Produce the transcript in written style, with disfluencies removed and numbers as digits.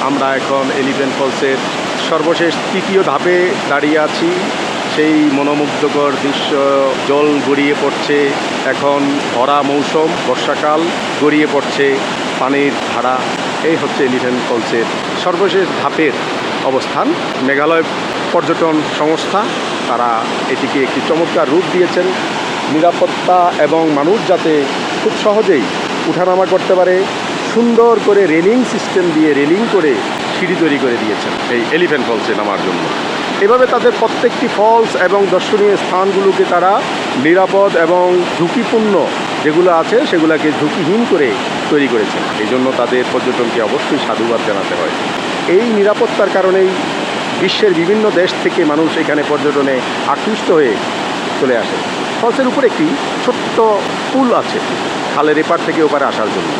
আমরা এখন এলিফ্যান্ট ফলসের সর্বশেষ তৃতীয় ধাপে দাঁড়িয়ে আছি। সেই মনোমুগ্ধকর দৃশ্য, জল গড়িয়ে পড়ছে। এখন ভরা মৌসুম, বর্ষাকাল, গড়িয়ে পড়ছে পানির ধারা। এই হচ্ছে এলিফ্যান্ট ফলসের সর্বশেষ ধাপের অবস্থান। মেঘালয় পর্যটন সংস্থা তারা এটিকে একটি চমৎকার রূপ দিয়েছেন। নিরাপত্তা এবং মানুষ যাতে খুব সহজেই উঠানামা করতে পারে, সুন্দর করে রেলিং সিস্টেম দিয়ে রেলিং করে সিঁড়ি তৈরি করে দিয়েছেন এই এলিফ্যান্ট ফলসে নামার জন্য। এভাবে তাদের প্রত্যেকটি ফলস এবং দর্শনীয় স্থানগুলোকে তারা নিরাপদ এবং ঝুঁকিপূর্ণ যেগুলো আছে সেগুলোকে ঝুঁকিহীন করে তৈরি করেছেন। এই জন্য তাদের পর্যটনকে অবশ্যই সাধুবাদ জানাতে হয়। এই নিরাপত্তার কারণেই বিশ্বের বিভিন্ন দেশ থেকে মানুষ এখানে পর্যটনে আকৃষ্ট হয়ে চলে আসে। ফলসের উপরে একটি ছোট্ট পুল আছে খালের এপার থেকে ওপারে আসার জন্য।